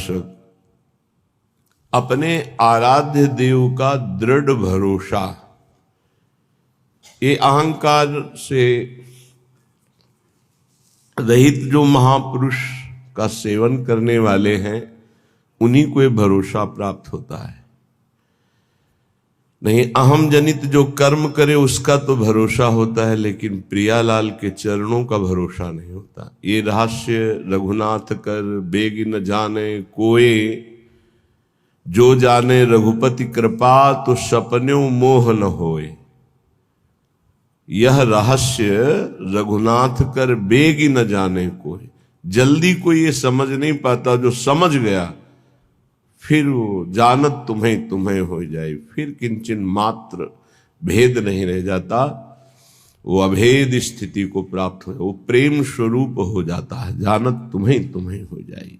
उपासक अपने आराध्य देव का दृढ़ भरोसा, ये अहंकार से रहित जो महापुरुष का सेवन करने वाले हैं, उन्हीं को ये भरोसा प्राप्त होता है। नहीं, अहम जनित जो कर्म करे उसका तो भरोसा होता है, लेकिन प्रियालाल के चरणों का भरोसा नहीं होता। ये रहस्य रघुनाथ कर बेग न जाने कोय, जो जाने रघुपति कृपा तो सपन्यों मोह न होए। यह रहस्य रघुनाथ कर बेग न जाने कोई, जल्दी कोई ये समझ नहीं पाता। जो समझ गया फिर वो जानत तुम्हें तुम्हें हो जाए, फिर किंचन मात्र भेद नहीं रह जाता, वो अभेद स्थिति को प्राप्त हो, वो प्रेम स्वरूप हो जाता है, जानत तुम्हें तुम्हें हो जाए।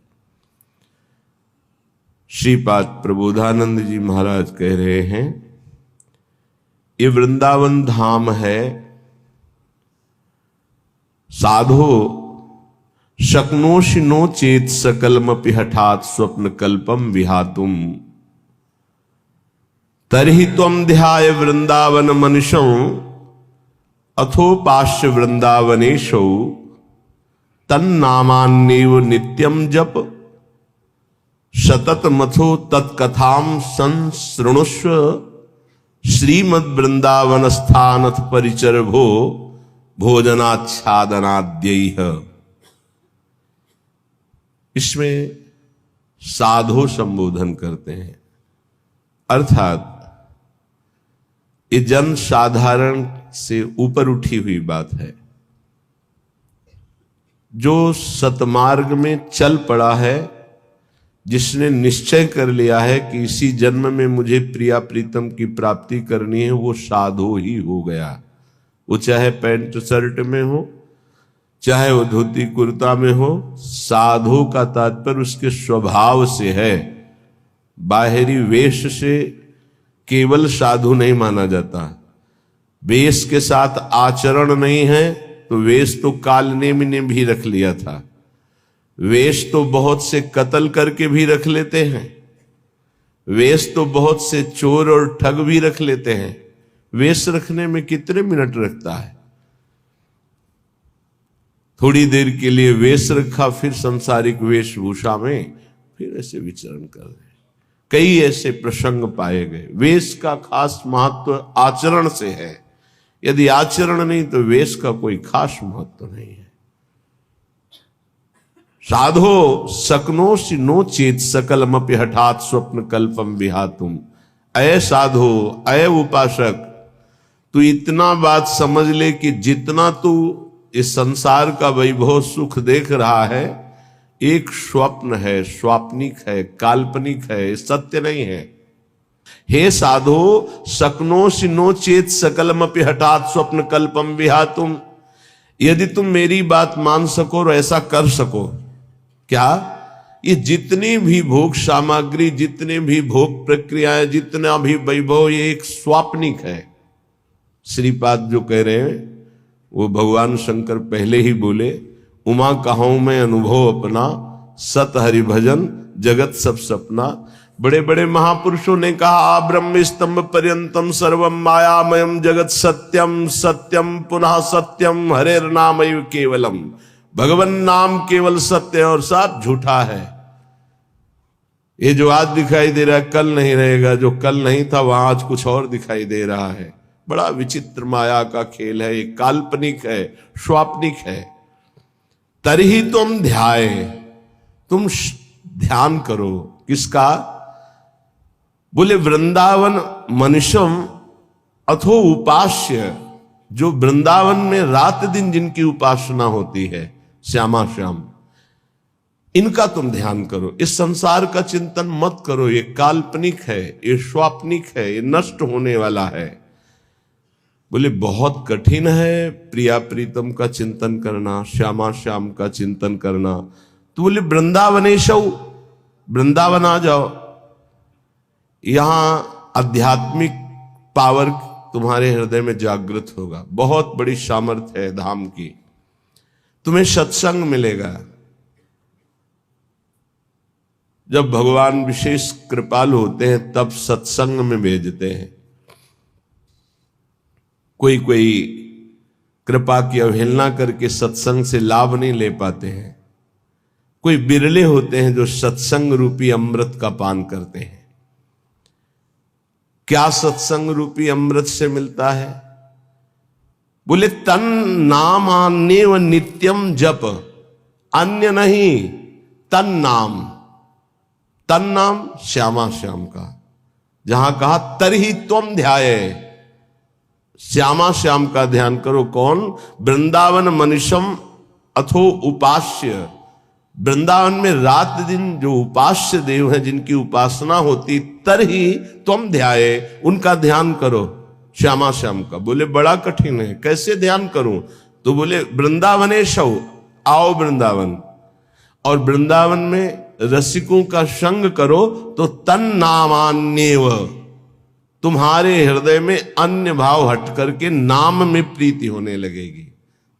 श्रीपाद प्रबोधानंद जी महाराज कह रहे हैं, ये वृंदावन धाम है, साधो शक्नोषि नो चेत सकलमपि हठात स्वप्न कल्पम विहातुम, तर्हि त्वं ध्याय वृंदावन मनुषं अथोपास्य वृंदावनेशौ, तन्नामान्येव नित्यं जप सतत मथो तत्कथां संसृणुष्व, श्रीमद् वृंदावन स्थानथ परिचर भो भोजनाच्छादनाद्यैः। इसमें साधो संबोधन करते हैं, अर्थात ये जन साधारण से ऊपर उठी हुई बात है। जो सतमार्ग में चल पड़ा है, जिसने निश्चय कर लिया है कि इसी जन्म में मुझे प्रिया प्रीतम की प्राप्ति करनी है, वो साधो ही हो गया। वो चाहे पैंट शर्ट में हो, चाहे वो धोती कुर्ता में हो, साधु का तात्पर्य उसके स्वभाव से है। बाहरी वेश से केवल साधु नहीं माना जाता। वेश के साथ आचरण नहीं है तो वेश तो कालनेमि ने भी रख लिया था। वेश तो बहुत से कत्ल करके भी रख लेते हैं, वेश तो बहुत से चोर और ठग भी रख लेते हैं। वेश रखने में कितने मिनट लगता है? थोड़ी देर के लिए वेश रखा, फिर सांसारिक वेशभूषा में फिर ऐसे विचरण कर रहे। कई ऐसे प्रसंग पाए गए। वेश का खास महत्व आचरण से है। यदि आचरण नहीं तो वेश का कोई खास महत्व नहीं है। साधो सकनोषि नो चेत सकलमपि हठात स्वप्न कल्पम विहातुम। अय साधो, अय उपासक, तू इतना बात समझ ले कि जितना तू इस संसार का वैभव सुख देख रहा है, एक स्वप्न है, स्वाप्निक है, काल्पनिक है, सत्य नहीं है। हे साधो सकनोषि नो चेत सकलमपि हठात स्वप्न कल्पम विहातुम। यदि तुम मेरी बात मान सको और ऐसा कर सको, क्या ये जितनी भी भोग सामग्री, जितने भी भोग प्रक्रियाएं, जितना भी वैभव, ये एक स्वाप्निक है। श्रीपाद जो कह रहे हैं वो भगवान शंकर पहले ही बोले, उमा कहूं मैं अनुभव अपना, सत हरि भजन जगत सब सपना। बड़े बड़े महापुरुषों ने कहा, आ ब्रह्म स्तंभ पर्यंतम सर्वम मायामयम जगत सत्यम सत्यम पुनः सत्यम हरेर नामैव केवलम। भगवान नाम केवल सत्य है और सब झूठा है। ये जो आज दिखाई दे रहा है कल नहीं रहेगा, जो कल नहीं था वहां आज कुछ और दिखाई दे रहा है। बड़ा विचित्र माया का खेल है, ये काल्पनिक है, स्वाप्निक है। तर्हि तुम ध्याय, तुम ध्यान करो। किसका? बोले वृंदावन मनुष्यम अथो उपास्य, जो वृंदावन में रात दिन जिनकी उपासना होती है, श्यामा श्याम, इनका तुम ध्यान करो। इस संसार का चिंतन मत करो, ये काल्पनिक है, ये स्वाप्निक है, ये नष्ट होने वाला है। बोले बहुत कठिन है प्रिया प्रीतम का चिंतन करना, श्यामा श्याम का चिंतन करना। तो बोले वृंदावनेशौ, वृंदावन आ जाओ, यहां आध्यात्मिक पावर तुम्हारे हृदय में जागृत होगा। बहुत बड़ी सामर्थ्य है धाम की। तुम्हें सत्संग मिलेगा, जब भगवान विशेष कृपालु होते हैं तब सत्संग में भेजते हैं। कोई कोई कृपा की अवहेलना करके सत्संग से लाभ नहीं ले पाते हैं। कोई बिरले होते हैं जो सत्संग रूपी अमृत का पान करते हैं। क्या सत्संग रूपी अमृत से मिलता है? बोले तन नाम आन्य व नित्यम जप, अन्य नहीं, तन नाम। तन नाम श्यामा श्याम का, जहां कहा तरही त्वम ध्याये, श्यामा श्याम का ध्यान करो। कौन? वृंदावन मनुष्यम अथो उपास्य। वृंदावन में रात दिन जो उपास्य देव हैं, जिनकी उपासना होती, तरही त्वम ध्याये, उनका ध्यान करो, श्यामा श्याम का। बोले बड़ा कठिन है, कैसे ध्यान करूं? तो बोले वृंदावनेशव, आओ वृंदावन, और वृंदावन में रसिकों का संग करो तो तन नामान्येव, तुम्हारे हृदय में अन्य भाव हट करके नाम में प्रीति होने लगेगी।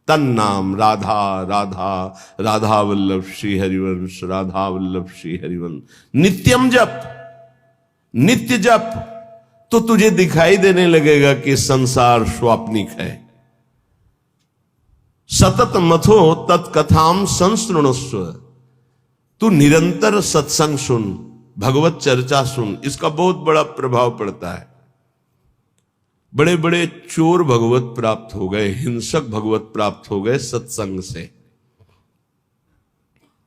तन नाम, राधा राधा, राधा वल्लभ श्री हरिवंश, राधा वल्लभ श्री हरिवंश। नित्यम जप, नित्य जप, तो तुझे दिखाई देने लगेगा कि संसार स्वाप्निक है। सतत मथो तत्कथाम संसृणुस्व, तू निरंतर सत्संग सुन, भगवत चर्चा सुन, इसका बहुत बड़ा प्रभाव पड़ता है। बड़े बड़े चोर भगवत प्राप्त हो गए, हिंसक भगवत प्राप्त हो गए सत्संग से।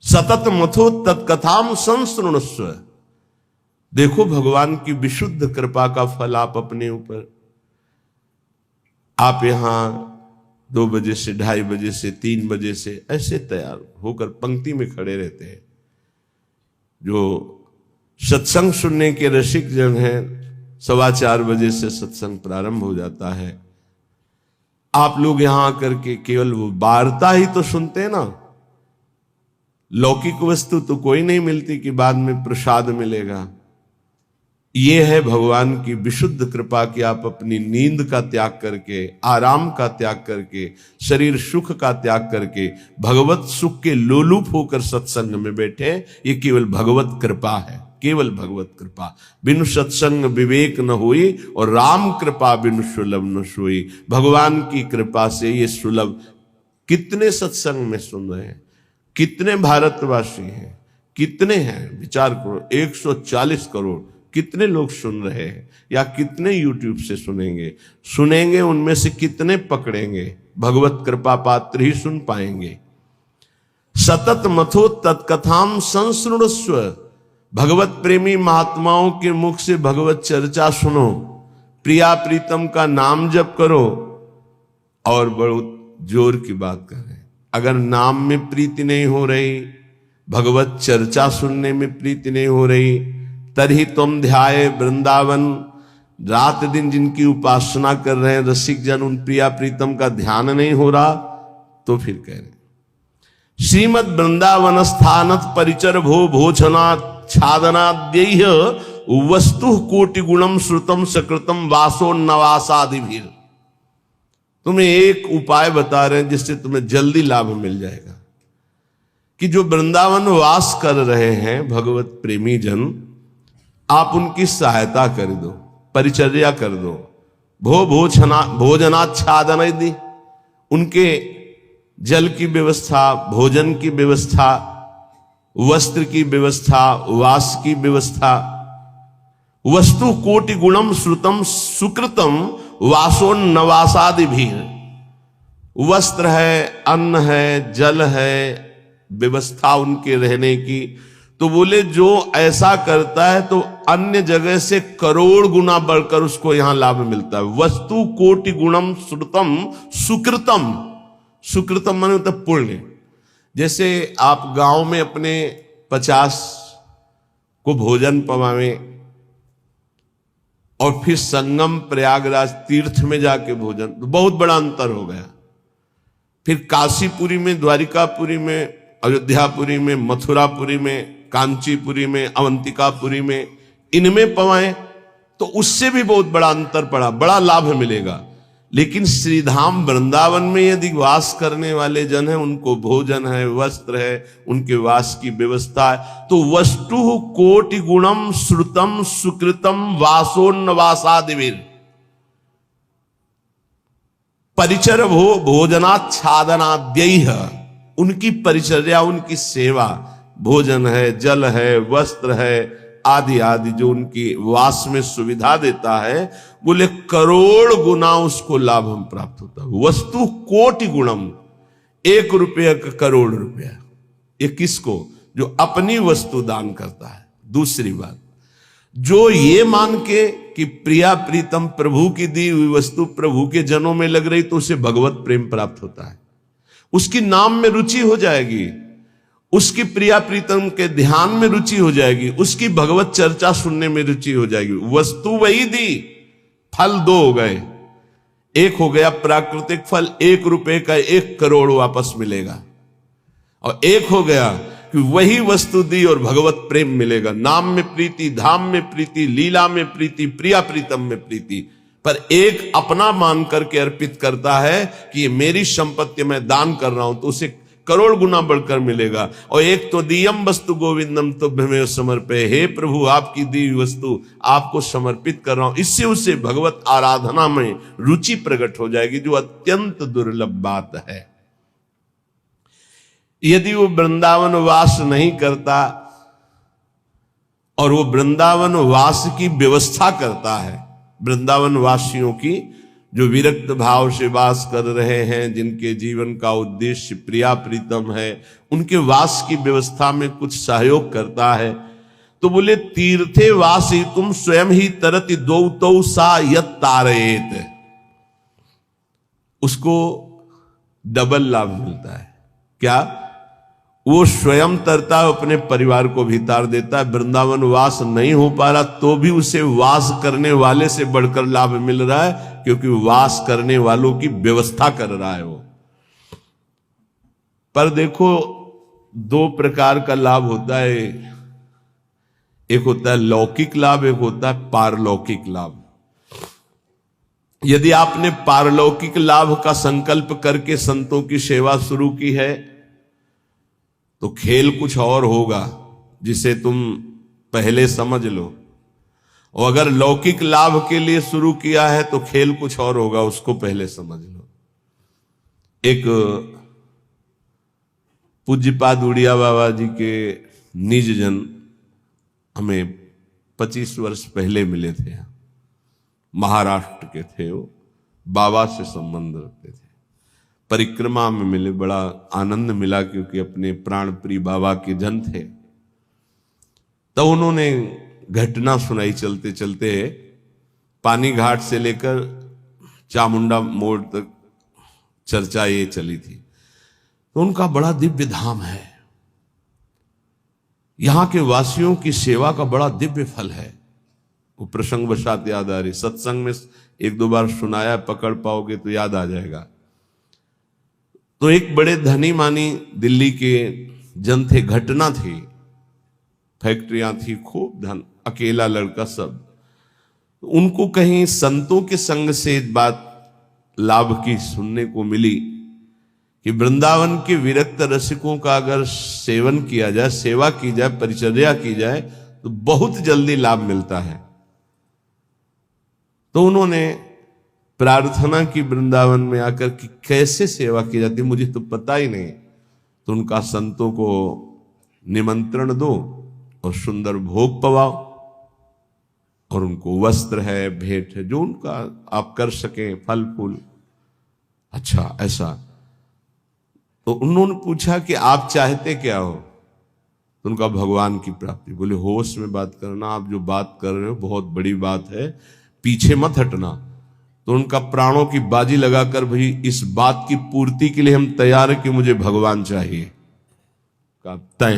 सतत मथो तत्कथाम संसृणुस्व, देखो भगवान की विशुद्ध कृपा का फल आप अपने ऊपर। आप यहां 2 बजे से 2:30 बजे से 3 बजे से ऐसे तैयार होकर पंक्ति में खड़े रहते हैं। जो सत्संग सुनने के रसिक जन हैं, 4:15 बजे से सत्संग प्रारंभ हो जाता है। आप लोग यहां आकर के केवल वो वार्ता ही तो सुनते हैं ना, लौकिक वस्तु तो कोई नहीं मिलती कि बाद में प्रसाद मिलेगा। ये है भगवान की विशुद्ध कृपा कि आप अपनी नींद का त्याग करके, आराम का त्याग करके, शरीर सुख का त्याग करके भगवत सुख के लोलुप होकर सत्संग में बैठे। ये केवल भगवत कृपा है, केवल भगवत कृपा। बिनु सत्संग विवेक न हुई, और राम कृपा बिनु सुलभ न सोई। भगवान की कृपा से ये सुलभ। कितने सत्संग में सुन रहे हैं, कितने भारतवासी हैं, कितने हैं? विचार करो, 140 करोड़ कितने लोग सुन रहे हैं, या कितने यूट्यूब से सुनेंगे, उनमें से कितने पकड़ेंगे? भगवत कृपा पात्र ही सुन पाएंगे। सतत मथो तत्कथाम संसृणुस्व, भगवत प्रेमी महात्माओं के मुख से भगवत चर्चा सुनो, प्रिया प्रीतम का नाम जप करो। और बहुत जोर की बात कर रहे हैं, अगर नाम में प्रीति नहीं हो रही, भगवत चर्चा सुनने में प्रीति नहीं हो रही, तरही तुम ध्याये वृंदावन। रात दिन जिनकी उपासना कर रहे हैं रसिक जन, उन प्रिया प्रीतम का ध्यान नहीं हो रहा, तो फिर कह रहे श्रीमद वृंदावन स्थानत परिचर भो भोजनाच्छादनाद्यैः वस्तु कोटि गुणम श्रुतम सकृतम वासोन्नवासादिभिः। तुम्हें एक उपाय बता रहे हैं जिससे तुम्हें जल्दी लाभ मिल जाएगा, कि जो वृंदावन वास कर रहे हैं भगवत प्रेमी जन, आप उनकी सहायता कर दो, परिचर्या कर दो। भोजनाच्छादन दी, उनके जल की व्यवस्था, भोजन की व्यवस्था, वस्त्र की व्यवस्था, वास की व्यवस्था। वस्तु कोटि गुणम श्रुतम सुकृतम वासोन्नवासादि भी। वस्त्र है, अन्न है, जल है, व्यवस्था उनके रहने की। तो बोले जो ऐसा करता है तो अन्य जगह से करोड़ गुना बढ़कर उसको यहां लाभ मिलता है। वस्तु कोटि गुणम श्रुतम सुकृतम, सुकृतम माने होता पुण्य। जैसे आप गांव में अपने 50 को भोजन पवावे और फिर संगम प्रयागराज तीर्थ में जाके भोजन, तो बहुत बड़ा अंतर हो गया। फिर काशीपुरी में, द्वारिकापुरी में, अयोध्यापुरी में, मथुरापुरी में, कांचीपुरी में, अवंतिकापुरी में, इनमें पवाएं तो उससे भी बहुत बड़ा अंतर पड़ा, बड़ा लाभ मिलेगा। लेकिन श्रीधाम वृंदावन में यदि वास करने वाले जन हैं, उनको भोजन है, वस्त्र है, उनके वास की व्यवस्था है, तो वस्तु कोटि गुणम श्रुतम सुकृतम वासोन्नवासादिवीर परिचर भोजनाच्छादनाद्यैः, उनकी परिचर्या, उनकी सेवा, भोजन है, जल है, वस्त्र है, आदि आदि जो उनकी वास में सुविधा देता है, बोले करोड़ गुना उसको लाभ हम प्राप्त होता है। वस्तु कोटि गुणम, 1 रुपया का करोड़ रुपया। ये किसको? जो अपनी वस्तु दान करता है। दूसरी बात, जो ये मान के कि प्रिया प्रीतम प्रभु की दी हुई वस्तु प्रभु के जनों में लग रही, तो उसे भगवत प्रेम प्राप्त होता है, उसकी नाम में रुचि हो जाएगी, उसकी प्रिया प्रीतम के ध्यान में रुचि हो जाएगी, उसकी भगवत चर्चा सुनने में रुचि हो जाएगी। वस्तु वही दी, फल 2 हो गए। एक हो गया प्राकृतिक फल, 1 रुपए का 1 करोड़ वापस मिलेगा, और एक हो गया कि वही वस्तु दी और भगवत प्रेम मिलेगा। नाम में प्रीति, धाम में प्रीति, लीला में प्रीति, प्रिया प्रीतम में प्रीति। पर एक अपना मान करके अर्पित करता है कि ये मेरी संपत्ति मैं दान कर रहा हूं, तो उसे करोड़ गुना बढ़कर मिलेगा। और एक तो दियम वस्तु गोविंदम तुभ्यमेव समर्पये, हे प्रभु आपकी दी हुई वस्तु आपको समर्पित कर रहा हूं, इससे उसे भगवत आराधना में रुचि प्रकट हो जाएगी, जो अत्यंत दुर्लभ बात है। यदि वो वृंदावन वास नहीं करता और वो वृंदावन वास की व्यवस्था करता है, वृंदावन वासियों की जो विरक्त भाव से वास कर रहे हैं, जिनके जीवन का उद्देश्य प्रिया प्रीतम है, उनके वास की व्यवस्था में कुछ सहयोग करता है, तो बोले तीर्थे वासी तुम स्वयं ही तरति दौतौ सा यत तारयेत, उसको डबल लाभ मिलता है। क्या? वो स्वयं तरता है, अपने परिवार को भी तार देता है। वृंदावन वास नहीं हो पा रहा तो भी उसे वास करने वाले से बढ़कर लाभ मिल रहा है, क्योंकि वास करने वालों की व्यवस्था कर रहा है वो। पर देखो 2 प्रकार का लाभ होता है, एक होता है लौकिक लाभ, एक होता है पारलौकिक लाभ। यदि आपने पारलौकिक लाभ का संकल्प करके संतों की सेवा शुरू की है, तो खेल कुछ और होगा जिसे तुम पहले समझ लो, और अगर लौकिक लाभ के लिए शुरू किया है तो खेल कुछ और होगा, उसको पहले समझ लो। एक पूज्यपाद उड़िया बाबा जी के निज जन हमें 25 वर्ष पहले मिले थे, महाराष्ट्र के थे वो, बाबा से संबंध रखते थे, परिक्रमा में मिले, बड़ा आनंद मिला क्योंकि अपने प्राण प्रिय बाबा के जन थे। तो उन्होंने घटना सुनाई चलते चलते, पानी घाट से लेकर चामुंडा मोड़ तक चर्चा ये चली थी। तो उनका बड़ा दिव्य धाम है, यहां के वासियों की सेवा का बड़ा दिव्य फल है। वो प्रसंग वशात याद आ रही, सत्संग में 1-2 बार सुनाया, पकड़ पाओगे तो याद आ जाएगा। तो एक बड़े धनी मानी दिल्ली के जन थे, घटना थी, फैक्ट्रियां थी, खूब धन, अकेला लड़का सब। उनको कहीं संतों के संग से बात लाभ की सुनने को मिली कि वृंदावन के विरक्त रसिकों का अगर सेवन किया जाए, सेवा की जाए, परिचर्या की जाए, तो बहुत जल्दी लाभ मिलता है। तो उन्होंने प्रार्थना की वृंदावन में आकर कि कैसे सेवा की जाती, मुझे तो पता ही नहीं। तो उनका संतों को निमंत्रण दो और सुंदर भोग पवाओ, और उनको वस्त्र है, भेंट है, जो उनका आप कर सकें, फल फूल। अच्छा, ऐसा। तो उन्होंने पूछा कि आप चाहते क्या हो? तो उनका भगवान की प्राप्ति। बोले होश में बात करना, आप जो बात कर रहे हो बहुत बड़ी बात है, पीछे मत हटना। तो उनका प्राणों की बाजी लगाकर, भाई इस बात की पूर्ति के लिए हम तैयार है कि मुझे भगवान चाहिए। का तय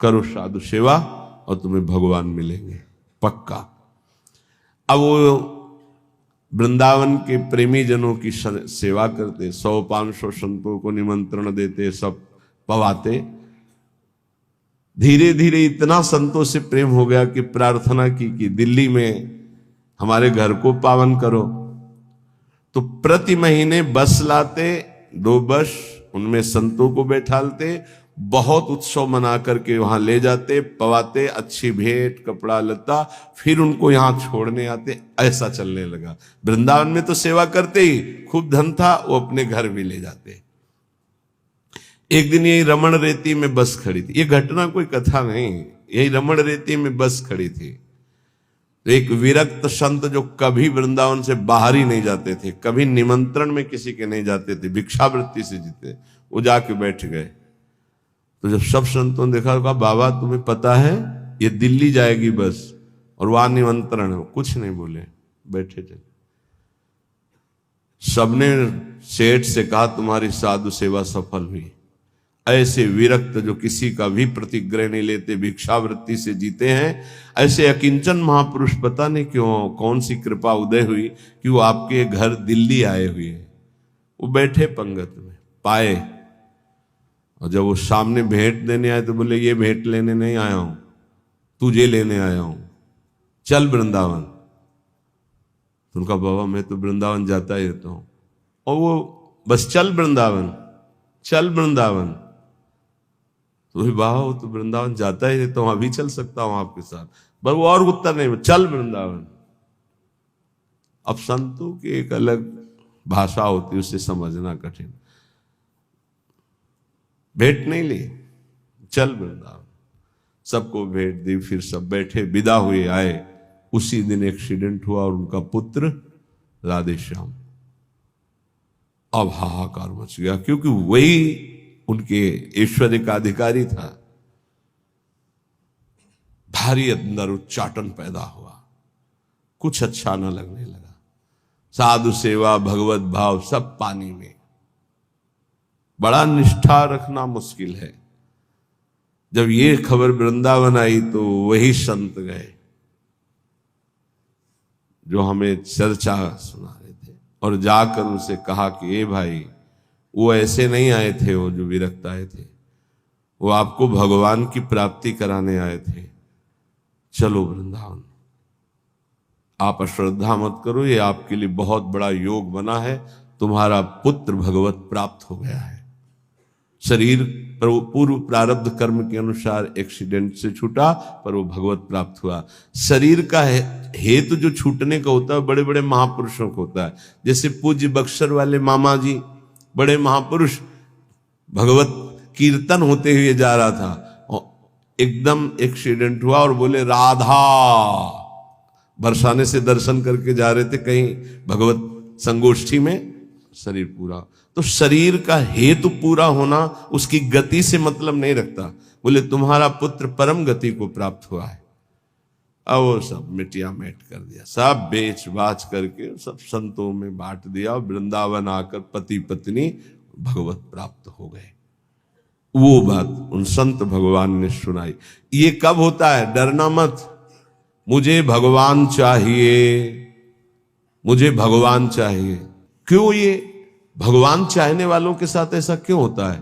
करो साधु सेवा और तुम्हें भगवान मिलेंगे पक्का। अब वो वृंदावन के प्रेमी जनों की सेवा करते, 100-500 संतों को निमंत्रण देते, सब पवाते। धीरे धीरे इतना संतों से प्रेम हो गया कि प्रार्थना की कि दिल्ली में हमारे घर को पावन करो। तो प्रति महीने बस लाते, 2 बस, उनमें संतों को बैठालते, बहुत उत्सव मना करके वहां ले जाते, पवाते, अच्छी भेंट कपड़ा लता, फिर उनको यहां छोड़ने आते। ऐसा चलने लगा। वृंदावन में तो सेवा करते ही, खूब धन था, वो अपने घर भी ले जाते। एक दिन यही रमण रेती में बस खड़ी थी, ये घटना कोई कथा नहीं, यही रमण रेती में बस खड़ी थी। तो एक विरक्त संत जो कभी वृंदावन से बाहर ही नहीं जाते थे, कभी निमंत्रण में किसी के नहीं जाते थे, भिक्षावृत्ति से जीते, वो जाके बैठ गए। तो जब सब संतों ने देखा तो कहा, बाबा तुम्हें पता है ये दिल्ली जाएगी बस और वहां निमंत्रण है। कुछ नहीं बोले, बैठे चले। सबने सेठ से कहा तुम्हारी साधु सेवा सफल हुई। ऐसे विरक्त जो किसी का भी प्रतिग्रह नहीं लेते, भिक्षावृत्ति से जीते हैं, ऐसे अकिंचन महापुरुष पता नहीं क्यों कौन सी कृपा उदय हुई कि वो आपके घर दिल्ली आए हुए हैं। वो बैठे पंगत में, पाए, और जब वो सामने भेंट देने आए तो बोले ये भेंट लेने नहीं आया हूं, तुझे लेने आया हूं, चल वृंदावन। तो उनका, बाबा मैं तो वृंदावन जाता ही रहता हूं। और वो बस चल वृंदावन, चल वृंदावन। तो बाबा वो तो वृंदावन जाता ही रहता हूं, अभी चल सकता हूं आपके साथ, पर वो और उत्तर नहीं, चल वृंदावन। अब संतों की एक अलग भाषा होती है, उसे समझना कठिन। भेंट नहीं ली, चल वृंदावन। सबको भेंट दी, फिर सब बैठे, विदा हुए, आए। उसी दिन एक्सीडेंट हुआ और उनका पुत्र राधे श्याम। अब हाहाकार मच गया, क्योंकि वही उनके ऐश्वर्य का अधिकारी था। भारी अंदर उच्चाटन पैदा हुआ, कुछ अच्छा न लगने लगा। साधु सेवा, भगवत भाव सब पानी में। बड़ा निष्ठा रखना मुश्किल है। जब ये खबर वृंदावन आई तो वही संत गए जो हमें चर्चा सुना रहे थे, और जाकर उनसे कहा कि ए भाई, वो ऐसे नहीं आए थे, वो जो विरक्त आए थे, वो आपको भगवान की प्राप्ति कराने आए थे। चलो वृंदावन, आप अश्रद्धा मत करो, ये आपके लिए बहुत बड़ा योग बना है, तुम्हारा पुत्र भगवत प्राप्त हो गया है। शरीर पूर्व प्रारब्ध कर्म के अनुसार एक्सीडेंट से छूटा, पर वो भगवत प्राप्त हुआ। शरीर का हेतु जो छूटने का होता है बड़े बड़े महापुरुषों को होता है। जैसे पूज्य बक्सर वाले मामा जी, बड़े महापुरुष, भगवत कीर्तन होते हुए जा रहा था और एकदम एक्सीडेंट हुआ और बोले राधा, बरसाने से दर्शन करके जा रहे थे कहीं भगवत संगोष्ठी में, शरीर पूरा। तो शरीर का हेतु पूरा होना उसकी गति से मतलब नहीं रखता। बोले तुम्हारा पुत्र परम गति को प्राप्त हुआ है। अब वो सब मिटिया मेट कर दिया, सब बेच बाच करके सब संतों में बांट दिया। वृंदावन आकर पति पत्नी भगवत प्राप्त हो गए। वो बात उन संत भगवान ने सुनाई। ये कब होता है? डरना मत, मुझे भगवान चाहिए, मुझे भगवान चाहिए। क्यों ये भगवान चाहने वालों के साथ ऐसा क्यों होता है?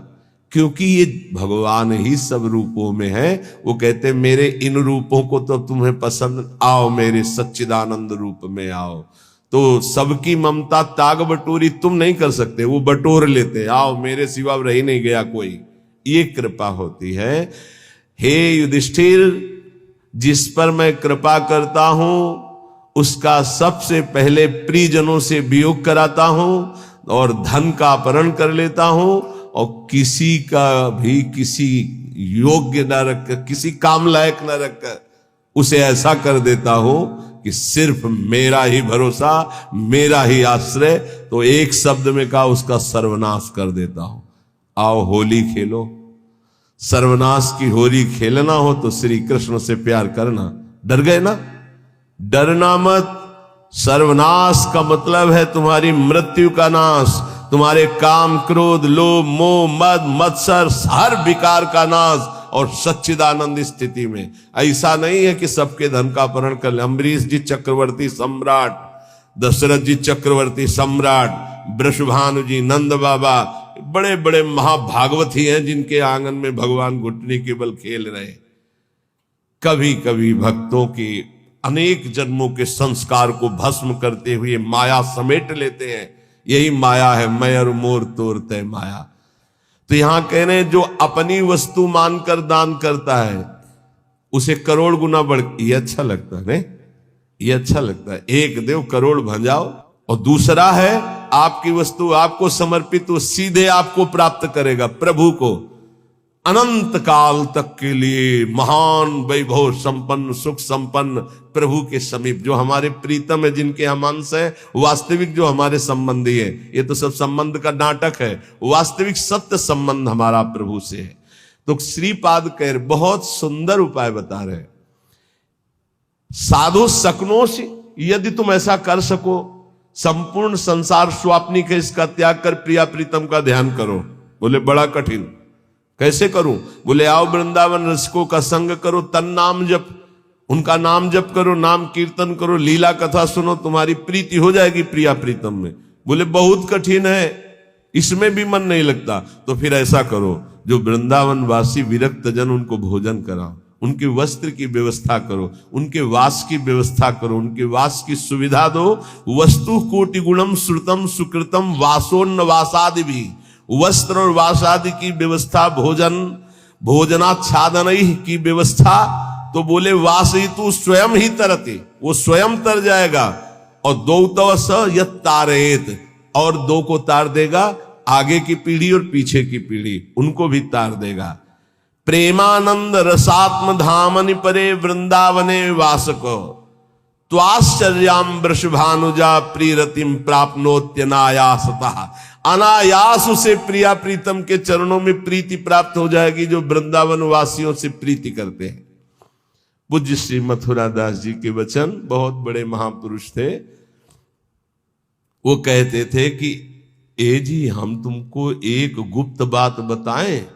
क्योंकि ये भगवान ही सब रूपों में है। वो कहते मेरे इन रूपों को तो तुम्हें पसंद, आओ मेरे सच्चिदानंद रूप में आओ। तो सबकी ममता ताग बटोरी तुम नहीं कर सकते, वो बटोर लेते, आओ मेरे सिवा रह नहीं गया कोई। ये कृपा होती है। हे युधिष्ठिर, जिस पर मैं कृपा करता हूं उसका सबसे पहले प्रियजनों से वियोग कराता हूं और धन का अपहरण कर लेता हूं, और किसी का भी किसी योग्य न रखकर, किसी काम लायक न रखकर उसे ऐसा कर देता हूं कि सिर्फ मेरा ही भरोसा, मेरा ही आश्रय। तो एक शब्द में कहा, उसका सर्वनाश कर देता हूं। आओ होली खेलो। सर्वनाश की होली खेलना हो तो श्री कृष्ण से प्यार करना। डर गए ना? डरना मत। सर्वनाश का मतलब है तुम्हारी मृत्यु का नाश, तुम्हारे काम, क्रोध, लोभ, मोह, मद, मत्सर, हर विकार का नाश। और सच्चिदानंद स्थिति में ऐसा नहीं है कि सबके धन का अपहरण कर ले। अम्बरीश जी चक्रवर्ती सम्राट, दशरथ जी चक्रवर्ती सम्राट, वृषभानु जी, नंद बाबा, बड़े बड़े महाभागवती हैं जिनके आंगन में भगवान घुटने के बल खेल रहे। कभी कभी भक्तों की अनेक जन्मों के संस्कार को भस्म करते हुए माया समेट लेते हैं। यही माया है, मैं और मोर तोर तय माया। तो यहां कह रहे हैं जो अपनी वस्तु मानकर दान करता है उसे करोड़ गुना बढ़, ये अच्छा लगता है नहीं, ये अच्छा लगता है। एक देव करोड़ भंजाओ, और दूसरा है आपकी वस्तु आपको समर्पित, वो सीधे आपको प्राप्त करेगा प्रभु को अनंत काल तक के लिए। महान वैभव संपन्न सुख संपन्न प्रभु के समीप, जो हमारे प्रीतम है, जिनके हम अंश है, वास्तविक जो हमारे संबंधी है। ये तो सब संबंध का नाटक है, वास्तविक सत्य संबंध हमारा प्रभु से है। तो श्रीपाद कह रहे, बहुत सुंदर उपाय बता रहे, साधु सकनोष, यदि तुम ऐसा कर सको, संपूर्ण संसार स्वाप्निक है, इसका त्याग कर प्रिया प्रीतम का ध्यान करो। बोले बड़ा कठिन, कैसे करूं? बोले आओ वृंदावन रसिकों का संग करो, तन नाम जप, उनका नाम जप करो, नाम कीर्तन करो, लीला कथा सुनो, तुम्हारी प्रीति हो जाएगी प्रिया प्रीतम में। बोले बहुत कठिन है, इसमें भी मन नहीं लगता। तो फिर ऐसा करो, जो वृंदावन वासी विरक्त जन, उनको भोजन कराओ, उनके वस्त्र की व्यवस्था करो, उनके वास की व्यवस्था करो, उनके वास की सुविधा दो। वस्तु कोटि गुणम श्रुतम सुकृतम वासोन्न वासादि भी, वस्त्र और वास आदि की व्यवस्था, भोजन भोजनाच्छादन की व्यवस्था। तो बोले वास ही तू स्वयं ही तरते, वो स्वयं तर जाएगा। और दो स यत तारेत, और दो को तार देगा, आगे की पीढ़ी और पीछे की पीढ़ी, उनको भी तार देगा। प्रेमानंद रसात्म धामनि परे वृंदावने वासको, त्वाश्चर्याम वृषभानुजा प्रीरतिम प्राप्नोत्यनायासतः। अनायास उसे प्रिया प्रीतम के चरणों में प्रीति प्राप्त हो जाएगी, जो वृंदावन वासियों से प्रीति करते हैं। पूज्य श्री मथुरा दास जी के वचन, बहुत बड़े महापुरुष थे। वो कहते थे कि ए जी, हम तुमको एक गुप्त बात बताएं,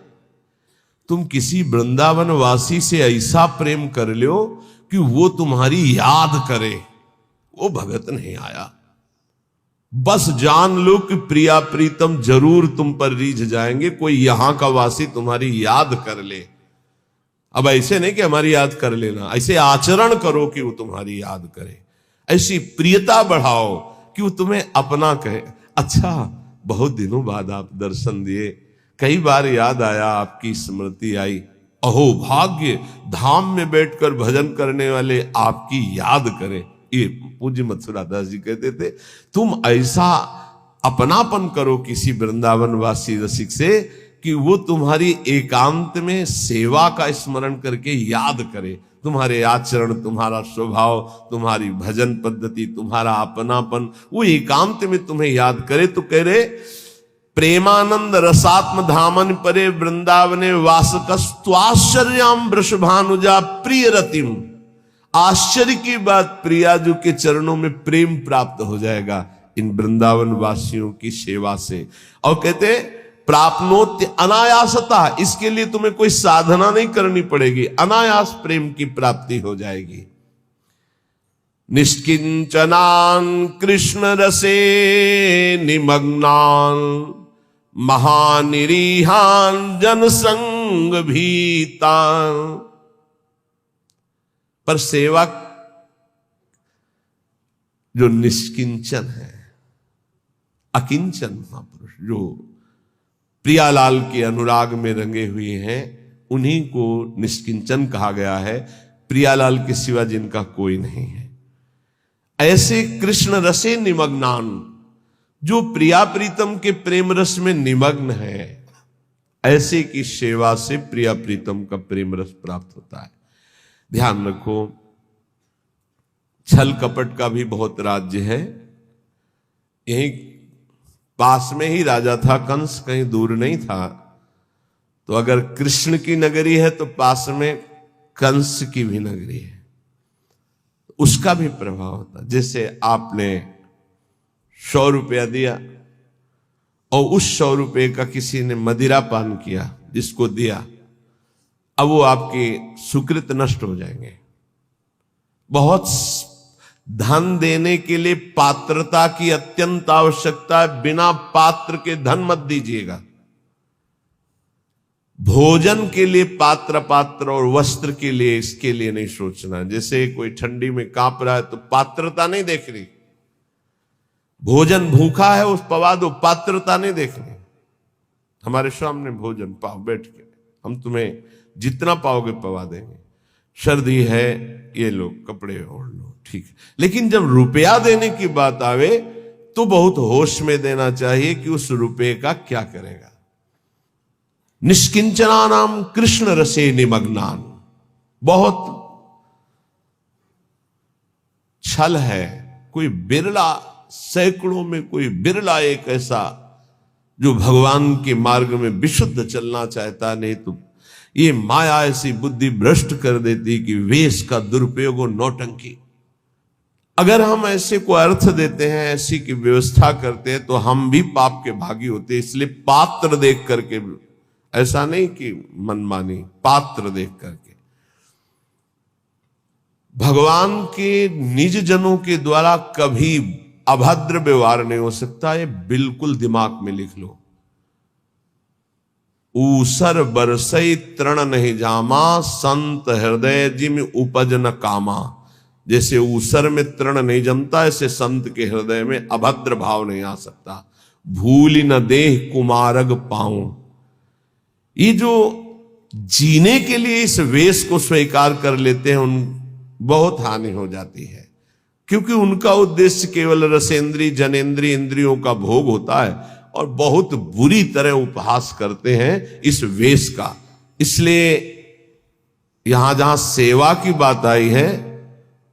तुम किसी वृंदावन वासी से ऐसा प्रेम कर लो कि वो तुम्हारी याद करे। वो भगत नहीं आया, बस जान लो कि प्रिया प्रीतम जरूर तुम पर रीझ जाएंगे, कोई यहां का वासी तुम्हारी याद कर ले। अब ऐसे नहीं कि हमारी याद कर लेना, ऐसे आचरण करो कि वो तुम्हारी याद करे, ऐसी प्रियता बढ़ाओ कि वो तुम्हें अपना कहे। अच्छा, बहुत दिनों बाद आप दर्शन दिए, कई बार याद आया, आपकी स्मृति आई, अहो भाग्य, धाम में बैठकर भजन करने वाले आपकी याद करें। ये पूज्य मथुरा दास जी कहते थे, तुम ऐसा अपनापन करो किसी वृंदावन वासी रसिक से कि वो तुम्हारी एकांत में सेवा का स्मरण करके याद करे, तुम्हारे आचरण, तुम्हारा स्वभाव, तुम्हारी भजन पद्धति, तुम्हारा अपनापन, वो एकांत में तुम्हें याद करे। तो कह रहे, प्रेमानंद रसात्म धामन परे वृंदावने वासकस्त्वाश्चर्याम वृषभानुजा प्रिय रतिम। आश्चर्य की बात, प्रियाजू के चरणों में प्रेम प्राप्त हो जाएगा इन वृंदावन वासियों की सेवा से। और कहते प्राप्नोत्य अनायासता, इसके लिए तुम्हें कोई साधना नहीं करनी पड़ेगी, अनायास प्रेम की प्राप्ति हो जाएगी। निष्किंचनान कृष्ण रसे निमग्नान महानिरीहान जनसंग भीतान। पर सेवा जो निष्किंचन है, अकिंचन महापुरुष, जो प्रियालाल के अनुराग में रंगे हुए हैं, उन्हीं को निष्किंचन कहा गया है, प्रियालाल के सिवा जिनका कोई नहीं है। ऐसे कृष्ण रसे निमग्नान, जो प्रिया प्रीतम के प्रेम रस में निमग्न है, ऐसे की सेवा से प्रिया प्रीतम का प्रेम रस प्राप्त होता है। ध्यान रखो, छल कपट का भी बहुत राज्य है। यही पास में ही राजा था कंस, कहीं दूर नहीं था। तो अगर कृष्ण की नगरी है तो पास में कंस की भी नगरी है, उसका भी प्रभाव होता। जैसे आपने 100 रुपया दिया और उस 100 रुपये का किसी ने मदिरा पान किया, जिसको दिया, अब वो आपके सुकृत नष्ट हो जाएंगे। बहुत धन देने के लिए पात्रता की अत्यंत आवश्यकता है, बिना पात्र के धन मत दीजिएगा। भोजन के लिए पात्र और वस्त्र के लिए, इसके लिए नहीं सोचना। जैसे कोई ठंडी में कांप रहा है तो पात्रता नहीं देख रही, भोजन भूखा है उस पवा दो, पात्रता नहीं देखनी। हमारे सामने भोजन पाओ बैठ के, हम तुम्हें जितना पाओगे पवा देंगे। सर्दी है, ये लो कपड़े ओढ़ लो, ठीक है। लेकिन जब रुपया देने की बात आवे तो बहुत होश में देना चाहिए कि उस रुपये का क्या करेगा। निष्किंचना नाम कृष्ण रसे निमग्नान, बहुत छल है। कोई बिरला, सैकड़ों में कोई बिरला एक ऐसा जो भगवान के मार्ग में विशुद्ध चलना चाहता, नहीं तो ये माया ऐसी बुद्धि भ्रष्ट कर देती कि वेश का दुरुपयोग और नौटंकी। अगर हम ऐसे को अर्थ देते हैं, ऐसी की व्यवस्था करते हैं, तो हम भी पाप के भागी होते हैं। इसलिए पात्र देख करके, ऐसा नहीं कि मनमानी, पात्र देख करके। भगवान के निज जनों के द्वारा कभी अभद्र व्यवहार नहीं हो सकता, ये बिल्कुल दिमाग में लिख लो। ऊसर बरसई तृण नहीं जामा, संत हृदय जिम उपज न कामा। जैसे ऊसर में तृण नहीं जमता, ऐसे संत के हृदय में अभद्र भाव नहीं आ सकता। भूल न देह कुमारग पाऊं, ये जो जीने के लिए इस वेश को स्वीकार कर लेते हैं, उन बहुत हानि हो जाती है। क्योंकि उनका उद्देश्य केवल रसेंद्री जनेंद्री इंद्रियों का भोग होता है, और बहुत बुरी तरह उपहास करते हैं इस वेश का। इसलिए यहां जहां सेवा की बात आई है,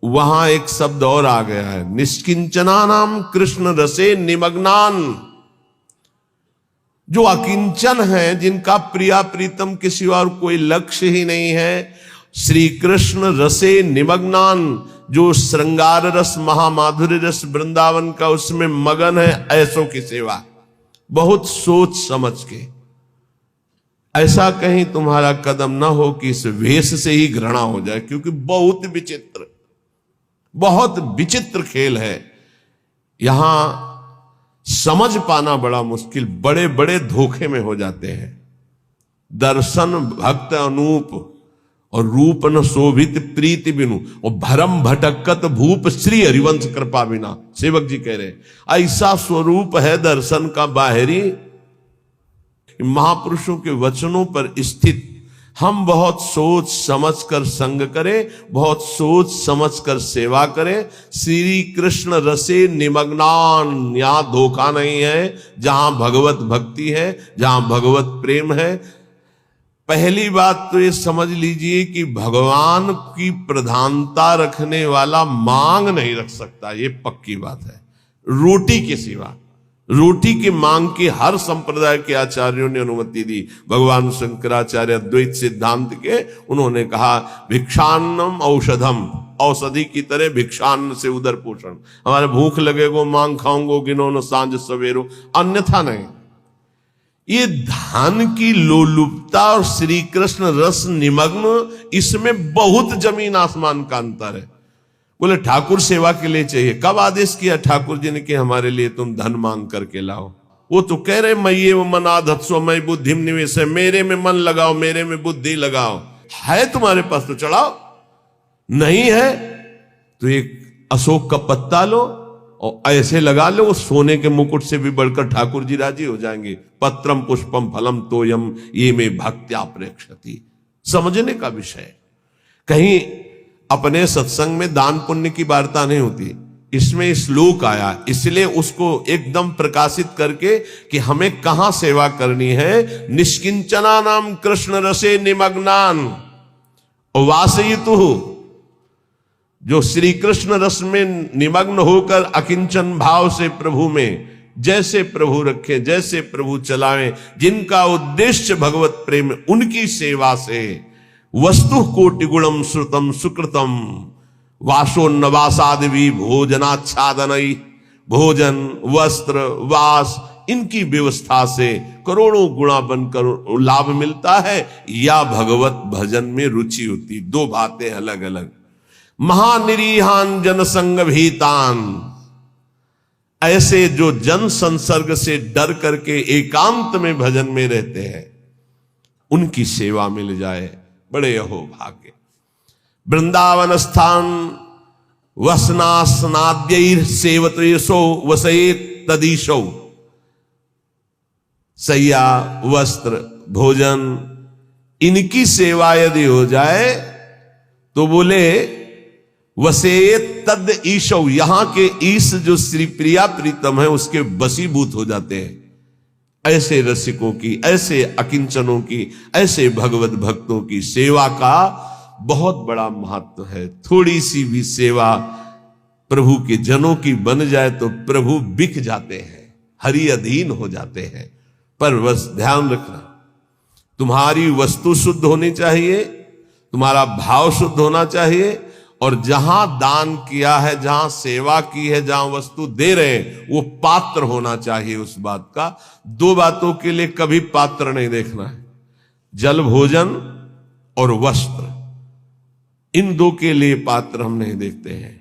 वहां एक शब्द और आ गया है, निष्किंचना नाम कृष्ण रसे निमग्नान। जो अकिंचन है, जिनका प्रिया प्रीतम के सिवा और कोई लक्ष्य ही नहीं है, श्री कृष्ण रसे निमग्नान, जो श्रृंगार रस महामाधुर्य रस वृंदावन का उसमें मगन है, ऐसों की सेवा बहुत सोच समझ के। ऐसा कहीं तुम्हारा कदम ना हो कि इस वेश से ही घृणा हो जाए, क्योंकि बहुत विचित्र खेल है। यहां समझ पाना बड़ा मुश्किल, बड़े बड़े धोखे में हो जाते हैं। दर्शन भक्त अनूप और रूप न शोभित प्रीति बिनु, और भरम भटकत भूप श्री हरिवंश कृपा बिना। सेवक जी कह रहे ऐसा स्वरूप है दर्शन का बाहरी, महापुरुषों के वचनों पर स्थित। हम बहुत सोच समझ कर संग करें, बहुत सोच समझ कर सेवा करें। श्री कृष्ण रसे निमग्नान, यहां धोखा नहीं है। जहां भगवत भक्ति है, जहां भगवत प्रेम है, पहली बात तो ये समझ लीजिए कि भगवान की प्रधानता रखने वाला मांग नहीं रख सकता, ये पक्की बात है। रोटी के सिवा, रोटी की मांग की हर संप्रदाय के आचार्यों ने अनुमति दी। भगवान शंकराचार्य अद्वैत सिद्धांत के, उन्होंने कहा भिक्षान्नम औषधम, औषधि की तरह भिक्षान्न से उदर पोषण। हमारे भूख लगेगो मांग खाऊंगो गिनो न सांझ सवेरो, अन्यथा नहीं। ये धान की लोलुपता और श्री कृष्ण रस निमग्न, इसमें बहुत जमीन आसमान का अंतर है। बोले ठाकुर सेवा के लिए चाहिए, कब आदेश किया ठाकुर जी ने कि हमारे लिए तुम धन मांग करके लाओ? वो तो कह रहे मये मना धत्सो मई बुद्धिम निवेश है, मेरे में मन लगाओ, मेरे में बुद्धि लगाओ। है तुम्हारे पास तो चढ़ाओ, नहीं है तो एक अशोक का पत्ता लो और ऐसे लगा लो, सोने के मुकुट से भी बढ़कर ठाकुर जी राजी हो जाएंगे। पत्रम पुष्पम फलम तोयम ये में भक्त्या प्रेक्षति। समझने का विषय, कहीं अपने सत्संग में दान पुण्य की वार्ता नहीं होती, इसमें श्लोक आया, इसलिए उसको एकदम प्रकाशित करके कि हमें कहां सेवा करनी है। निष्किंचना नाम कृष्ण रसे निमग्नान वासयितु, जो श्री कृष्ण रस में निमग्न होकर अकिंचन भाव से प्रभु में जैसे प्रभु रखे, जैसे प्रभु चलावें, जिनका उद्देश्य भगवत प्रेम, उनकी सेवा से वस्तु कोटि गुणम श्रुतम सुकृतम वासोन्नवासादि भोजनाच्छादनई, भोजन वस्त्र वास इनकी व्यवस्था से करोड़ों गुणा बनकर लाभ मिलता है, या भगवत भजन में रुचि होती। दो बातें अलग अलग। महानिरीहान जनसंग भीतान, ऐसे जो जन संसर्ग से डर करके एकांत में भजन में रहते हैं, उनकी सेवा मिल जाए, बड़े अहो भाग्य। वृंदावन स्थान वसनासनाद्यैर सेवतेशो वसेत तदीशो। सैया, वस्त्र, भोजन, इनकी सेवा यदि हो जाए तो बोले वसेत तद ईशो, यहां के ईश जो श्री प्रिया प्रीतम है उसके वशीभूत हो जाते हैं। ऐसे रसिकों की, ऐसे अकिंचनों की, ऐसे भगवत भक्तों की सेवा का बहुत बड़ा महत्व है। थोड़ी सी भी सेवा प्रभु के जनों की बन जाए तो प्रभु बिक जाते हैं, हरि अधीन हो जाते हैं। पर बस ध्यान रखना, तुम्हारी वस्तु शुद्ध होनी चाहिए, तुम्हारा भाव शुद्ध होना चाहिए, और जहां दान किया है, जहां सेवा की है, जहां वस्तु दे रहे हैं, वो पात्र होना चाहिए उस बात का। दो बातों के लिए कभी पात्र नहीं देखना है, जल, भोजन और वस्त्र, इन दो के लिए पात्र हम नहीं देखते हैं।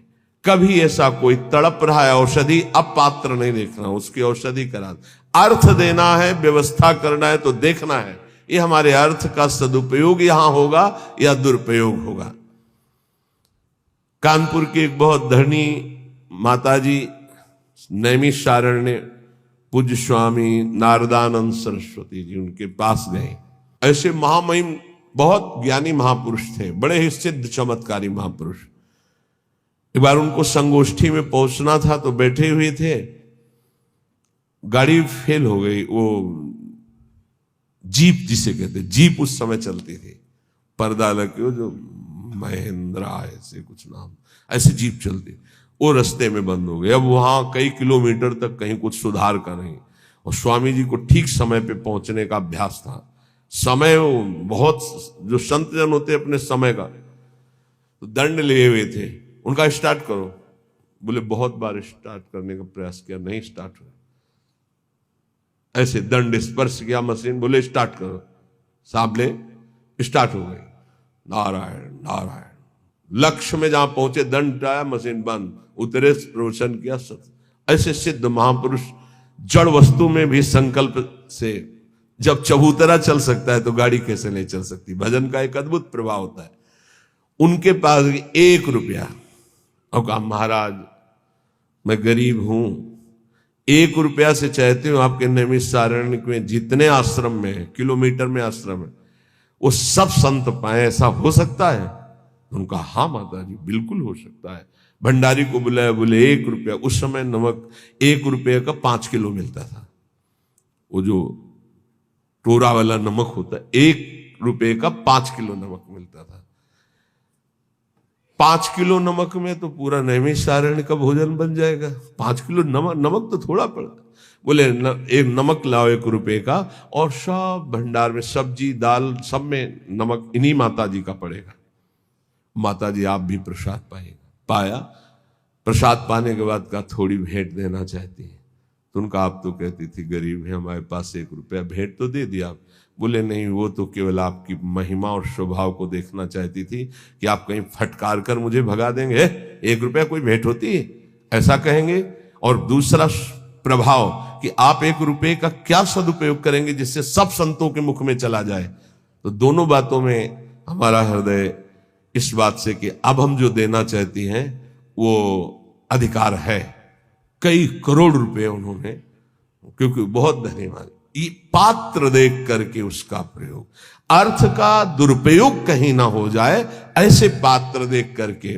कभी ऐसा कोई तड़प रहा है औषधि, अब पात्र नहीं देखना, उसकी औषधि करा। अर्थ देना है, व्यवस्था करना है तो देखना है ये हमारे अर्थ का सदुपयोग यहां होगा या दुरुपयोग होगा। कानपुर की एक बहुत धरनी माताजी नैमिषारण्य पूज्य स्वामी नारदानंद सरस्वती जी, उनके पास गए। ऐसे महामहिम बहुत ज्ञानी महापुरुष थे, बड़े ही सिद्ध चमत्कारी महापुरुष। एक बार उनको संगोष्ठी में पहुंचना था तो बैठे हुए थे, गाड़ी फेल हो गई। वो जीप जिसे कहते, जीप उस समय चलती थी, पर्दा लगे जो महिंद्रा ऐसे कुछ नाम, ऐसे जीप चलती, वो रास्ते में बंद हो गई। अब वहां कई किलोमीटर तक कहीं कुछ सुधार का नहीं, और स्वामी जी को ठीक समय पे पहुंचने का अभ्यास था। समय बहुत, जो संत जन होते अपने समय का, तो दंड लिए हुए थे। उनका स्टार्ट करो, बोले बहुत बार स्टार्ट करने का प्रयास किया, नहीं स्टार्ट हुआ। ऐसे दंड स्पर्श किया मशीन, बोले स्टार्ट करो, साबले स्टार्ट हो गई। नारायण नारायण, लक्ष्य में जहां पहुंचे दंड आया, मशीन बंद, उतरे, प्रवचन किया। ऐसे सिद्ध महापुरुष जड़ वस्तु में भी संकल्प से, जब चबूतरा चल सकता है तो गाड़ी कैसे नहीं चल सकती। भजन का एक अद्भुत प्रभाव होता है। उनके पास 1 रुपया, और कहा महाराज मैं गरीब हूं, 1 रुपया से चाहते हो आपके नैमिषारण्य में जितने आश्रम में, किलोमीटर में आश्रम है, वो सब संत पाए, ऐसा हो सकता है? उनका हाँ माता जी बिल्कुल हो सकता है। भंडारी को बुलाया, बोले 1 रुपया। उस समय नमक 1 रुपये का 5 किलो मिलता था, वो जो टोरा वाला नमक होता है, 1 रुपये का 5 किलो नमक मिलता था। 5 किलो नमक में तो पूरा नैमिषारण्य का भोजन बन जाएगा। 5 किलो नमक तो थोड़ा पड़ा। बोले एक नमक लाओ 1 रुपये का, और सब भंडार में सब्जी दाल सब में नमक इन्हीं माता जी का पड़ेगा। माता जी आप भी प्रसाद पाएगा। पाया, प्रसाद पाने के बाद का थोड़ी भेंट देना चाहती है। तो उनका आप तो कहती थी गरीब है, हमारे पास 1 रुपया, भेंट तो दे दिया आप। बोले नहीं, वो तो केवल आपकी महिमा और स्वभाव को देखना चाहती थी कि आप कहीं फटकार कर मुझे भगा देंगे, 1 रुपया कोई भेंट होती है, ऐसा कहेंगे। और दूसरा प्रभाव कि आप 1 रुपये का क्या सदुपयोग करेंगे जिससे सब संतों के मुख में चला जाए। तो दोनों बातों में हमारा हृदय इस बात से कि अब हम जो देना चाहती हैं वो अधिकार है। कई करोड़ रुपए उन्होंने, क्योंकि बहुत धन्यवाद, पात्र देख करके उसका प्रयोग, अर्थ का दुरुपयोग कहीं ना हो जाए, ऐसे पात्र देख करके।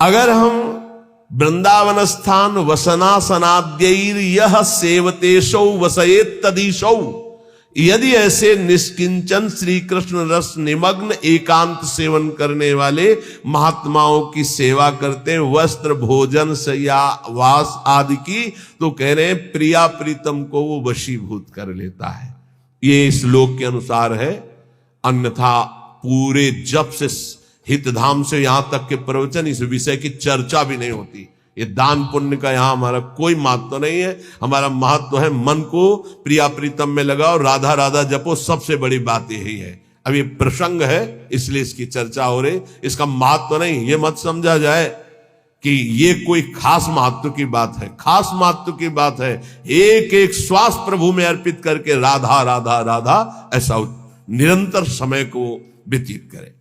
अगर हम वृंदावन स्थान वसनासनाद्यैर यह सेवतेशौ वसयेत तदीशौ, यदि ऐसे निष्किंचन श्री कृष्ण रस निमग्न एकांत सेवन करने वाले महात्माओं की सेवा करते हैं, वस्त्र भोजन शय्या वास आदि की, तो कह रहे हैं प्रिया प्रीतम को वो वशीभूत कर लेता है। ये श्लोक के अनुसार है, अन्यथा पूरे जप से हितधाम से यहां तक के प्रवचन इस विषय की चर्चा भी नहीं होती। ये दान पुण्य का यहां हमारा कोई महत्व नहीं है। हमारा महत्व है मन को प्रिया प्रीतम में लगाओ, राधा राधा जपो, सबसे बड़ी बात यही है। अब ये प्रसंग है इसलिए इसकी चर्चा हो रही, इसका महत्व नहीं। ये मत समझा जाए कि ये कोई खास महत्व की बात है। खास महत्व की बात है एक एक श्वास प्रभु में अर्पित करके राधा राधा राधा ऐसा निरंतर समय को व्यतीत करें।